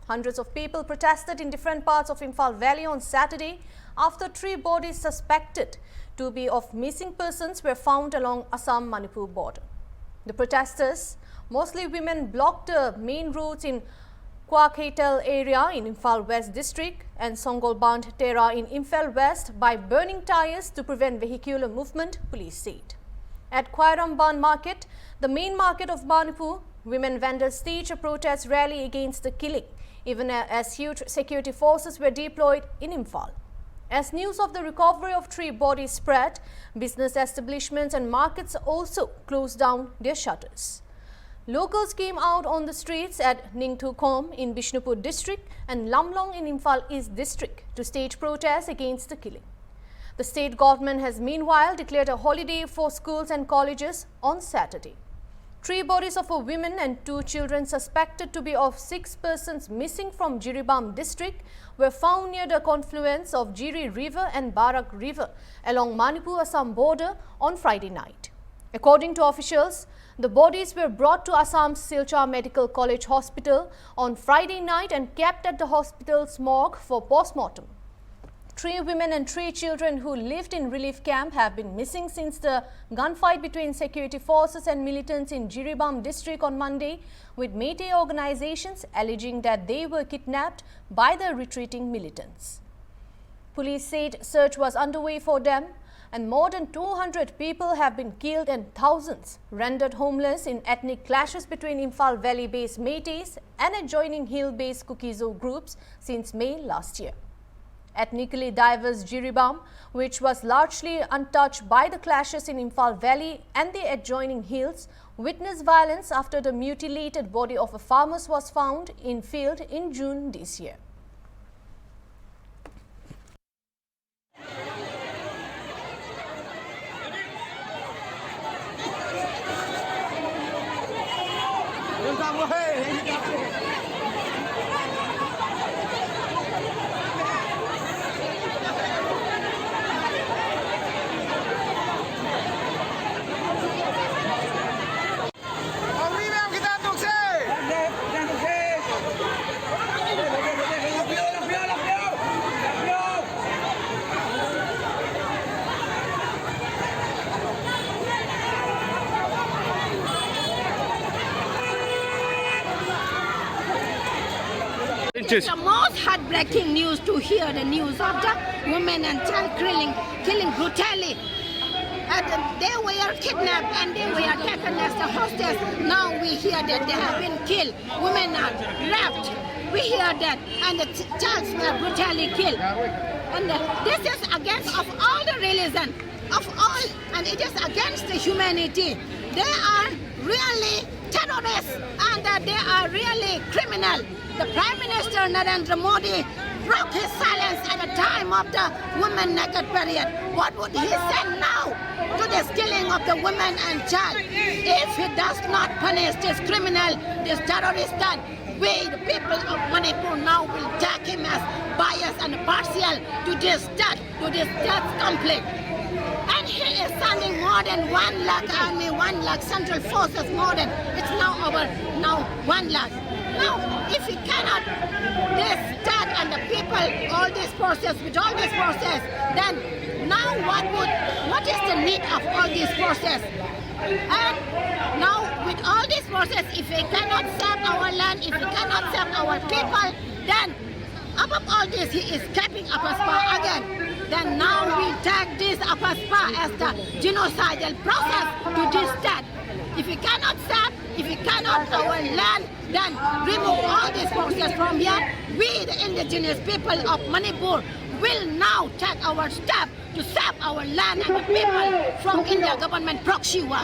Hundreds of people protested in different parts of Imphal Valley on Saturday after 3 bodies suspected to be of missing persons were found along Assam-Manipur border. The protesters, mostly women, blocked the main roads in Kwaketal area in Imphal West district and Songolband Tera in Imphal West by burning tires to prevent vehicular movement, police said. At Khairamban market, the main market of Manipur, women vendors staged a protest rally against the killing, even as huge security forces were deployed in Imphal. As news of the recovery of 3 bodies spread, business establishments and markets also closed down their shutters. Locals came out on the streets at Ningthukom in Bishnupur district and Lamlong in Imphal East district to stage protests against the killing. The state government has meanwhile declared a holiday for schools and colleges on Saturday. 3 bodies of a woman and 2 children suspected to be of 6 persons missing from Jiribam district were found near the confluence of Jiri River and Barak River along Manipur-Assam border on Friday night. According to officials, the bodies were brought to Assam's Silchar Medical College Hospital on Friday night and kept at the hospital's morgue for post-mortem. 3 women and 3 children who lived in relief camp have been missing since the gunfight between security forces and militants in Jiribam district on Monday, with Meitei organizations alleging that they were kidnapped by the retreating militants. Police said search was underway for them, and more than 200 people have been killed and thousands rendered homeless in ethnic clashes between Imphal Valley-based Meiteis and adjoining hill-based Kukizo groups since May last year. Ethnically diverse Jiribam, which was largely untouched by the clashes in Imphal Valley and the adjoining hills, witnessed violence after the mutilated body of a farmer was found in field in June this year. It's the most heartbreaking news to hear the news of the women and child killing brutally. And they were kidnapped and they were taken as the hostage. Now we hear that they have been killed. Women are raped. We hear that. And the children were brutally killed. And this is against of all the religion, of all, and it is against the humanity. They are really terrorists and they are really criminal. The Prime Minister Narendra Modi broke his silence at the time of the women naked period. What would he say now to this killing of the women and child? If he does not punish this criminal, this terrorist, then we, the people of Manipur, now will take him as biased and partial to this death conflict. And he is sending more than 1 lakh army, 1 lakh central forces, more than, it's now over, 1 lakh. Now, if he cannot, this state and the people, all this process, with all this process, then now what is the need of all this process? And now, with all this process, if we cannot save our land, if we cannot save our people, then above all this, he is capping Upper Spa again. Then now we take this Upper Spa as the genocidal process to this state. If we cannot save, if we cannot our land, then remove all this process from here. We, the indigenous people of Manipur, will now take our step to save our land and the people from India government proxy war.